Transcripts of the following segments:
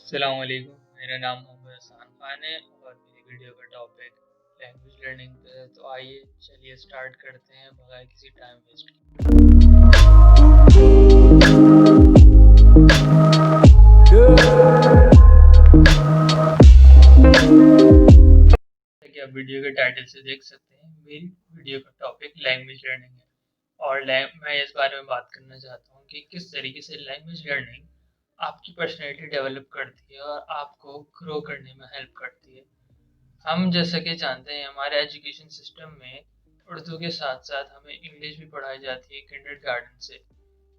अस्सलाम वालेकुम। मेरा नाम मोहम्मद हसन खान है और मेरी वीडियो का टॉपिक लैंग्वेज लर्निंग पे है। तो आइए चलिए स्टार्ट करते हैं बगैर किसी टाइम वेस्ट किए। कि आप वीडियो के टाइटल से देख सकते हैं मेरी वीडियो का टॉपिक लैंग्वेज लर्निंग है और मैं इस बारे में बात करना चाहता हूँ कि किस तरीके से लैंग्वेज लर्निंग आपकी पर्सनैलिटी डेवलप करती है और आपको ग्रो करने में हेल्प करती है। हम जैसा कि जानते हैं हमारे एजुकेशन सिस्टम में उर्दू के साथ साथ हमें इंग्लिश भी पढ़ाई जाती है किंडरगार्टन से,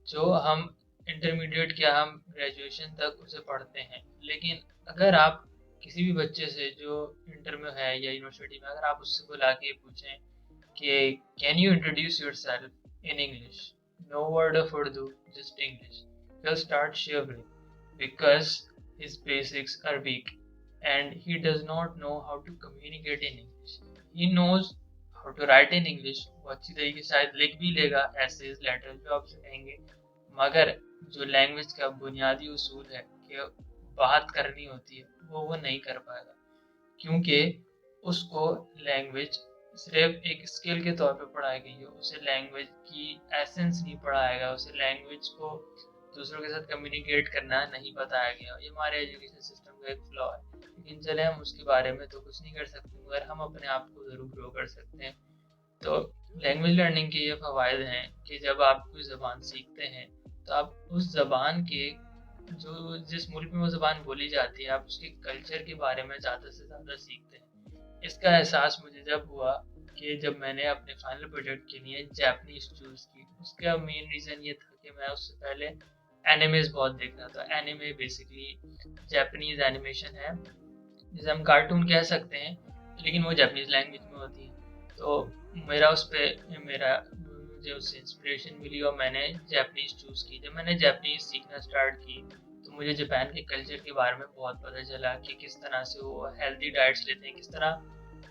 जो हम इंटरमीडिएट या हम ग्रेजुएशन तक उसे पढ़ते हैं। लेकिन अगर आप किसी भी बच्चे से जो इंटर में है या यूनिवर्सिटी में, अगर आप उससे बुला के पूछें कि can you introduce yourself in English, no word of Urdu, just English, he'll start shivering because his basics are weak and he does not know how to communicate in English. He knows how to write in English, वो अच्छी तरीके से शायद लिख भी लेगा essays letter जो आपसे कहेंगे, मगर जो लैंग्वेज का बुनियादी उसूल है कि बात करनी होती है वो नहीं कर पाएगा, क्योंकि उसको लैंग्वेज सिर्फ एक स्किल के तौर पे पढ़ाई गई है। उसे लैंग्वेज की एसेंस नहीं पढ़ाया, उसे लैंग्वेज को दूसरों के साथ कम्युनिकेट करना नहीं बताया गया। ये हमारे एजुकेशन सिस्टम का एक फ्लॉ है, लेकिन चले हम उसके बारे में तो कुछ नहीं कर सकते, मगर हम अपने आप को ज़रूर ग्रो कर सकते हैं। तो लैंग्वेज लर्निंग के ये फ़वायद हैं कि जब आप कोई ज़बान सीखते हैं तो आप उस ज़बान के जो जिस मुल्क में वो ज़बान बोली जाती है आप उसके कल्चर के बारे में ज़्यादा से ज़्यादा सीखते हैं। इसका एहसास मुझे जब हुआ कि जब मैंने अपने फाइनल प्रोजेक्ट के लिए जापानीज़ चूज़ की। उसका मेन रीज़न ये था कि मैं उससे पहले एनिमेज़ बहुत देख रहा था। एनिमे बेसिकली जापानीज़ एनिमेशन है, जिसे हम कार्टून कह सकते हैं, लेकिन वो जापानीज़ लैंग्वेज में होती है। तो मेरा उस पे मेरा मुझे उससे इंस्पिरेशन मिली और मैंने जापानीज़ चूज़ की। जब मैंने जापानीज़ सीखना स्टार्ट की तो मुझे जापान के कल्चर के बारे में बहुत पता चला कि किस तरह से वो हेल्दी डाइट्स लेते हैं, किस तरह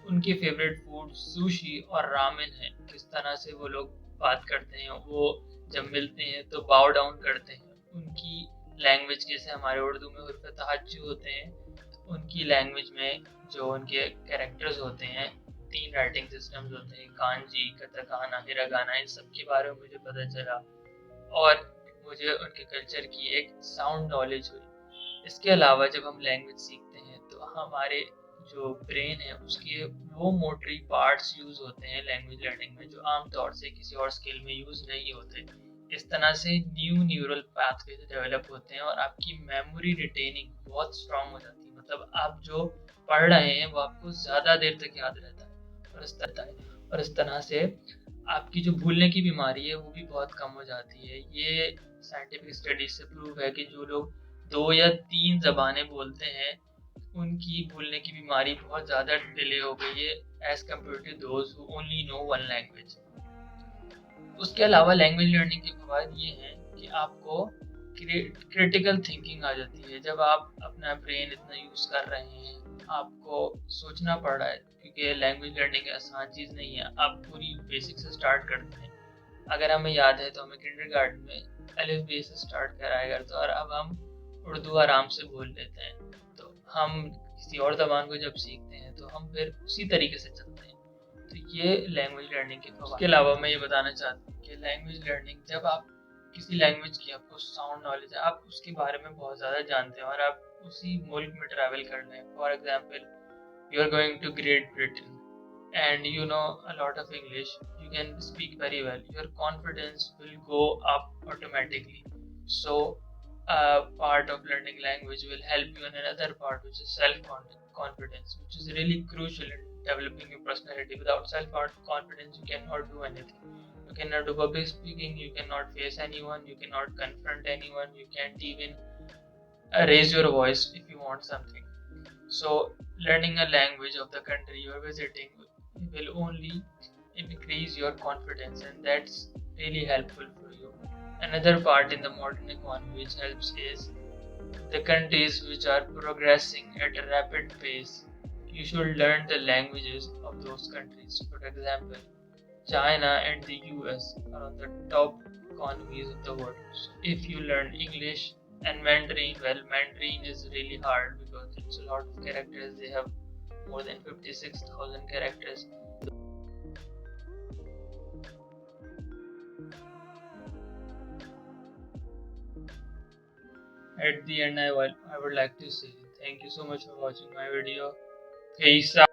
उनके फेवरेट फूड सुशी और रामेन है, किस तरह से वो लोग बात करते हैं। वो जब मिलते हैं तो बाव डाउन करते हैं। उनकी लैंग्वेज जैसे हमारे उर्दू में उर्फ तहज्जुद होते हैं, उनकी लैंग्वेज में जो उनके कैरेक्टर्स होते हैं, 3 राइटिंग सिस्टम्स होते हैं, कांजी, कताकाना, हिरागाना, इन सब के बारे में मुझे पता चला और मुझे उनके कल्चर की एक साउंड नॉलेज हुई। इसके अलावा जब हम लैंग्वेज सीखते हैं तो हमारे जो ब्रेन है उसके वो मोटरी पार्ट्स यूज़ होते हैं लैंग्वेज लर्निंग में, जो आमतौर से किसी और स्किल में यूज़ नहीं होते। इस तरह से न्यू न्यूरल पाथवे डेवलप होते हैं और आपकी मेमोरी रिटेनिंग बहुत स्ट्रांग हो जाती है। मतलब आप जो पढ़ रहे हैं वो आपको ज़्यादा देर तक याद रहता है और इस तरह से आपकी जो भूलने की बीमारी है वो भी बहुत कम हो जाती है। ये साइंटिफिक स्टडीज से प्रूव है कि जो लोग 2 या 3 ज़बानें बोलते हैं उनकी भूलने की बीमारी बहुत ज़्यादा डिले हो गई है as compare to those who only know one language. उसके अलावा लैंग्वेज लर्निंग के फ़वायद ये हैं कि आपको क्रिटिकल थिंकिंग आ जाती है। जब आप अपना ब्रेन इतना यूज़ कर रहे हैं, आपको सोचना पड़ रहा है, क्योंकि लैंग्वेज लर्निंग आसान चीज़ नहीं है। आप पूरी बेसिक से स्टार्ट करते हैं। अगर हमें याद है तो हमें किंडरगार्टन में अलिफ बे से स्टार्ट कराया गया था और अब हम उर्दू आराम से बोल लेते हैं। तो हम किसी और ज़बान को जब सीखते हैं तो हम फिर उसी तरीके से चलते हैं। तो ये लैंग्वेज लर्निंग के फ़वाइद। इसके अलावा मैं ये बताना चाहता हूँ कि लैंग्वेज लर्निंग, जब आप किसी लैंग्वेज की आपको साउंड नॉलेज है, आप उसके बारे में बहुत ज़्यादा जानते हैं और आप उसी मुल्क में ट्रैवल कर रहे हैं। For example, you are going to Great Britain and you know a lot of English, you can speak very well, your confidence will go up automatically. So part of learning language will help you in another part, which is self confidence, which is really crucial in developing your personality. Without self confidence you cannot do anything. You cannot do public speaking, you cannot face anyone, you cannot confront anyone, you can't even raise your voice if you want something. So, learning a language of the country you are visiting will only increase your confidence, and that's really helpful for you. Another part in the modern economy which helps is the countries which are progressing at a rapid pace. You should learn the languages of those countries. For example, China and the US are on the top economies of the world. So if you learn English, And Mandarin, well, Mandarin is really hard because it's a lot of characters. They have more than 56,000 characters. At the end, I would like to say thank you so much for watching my video. Peace out.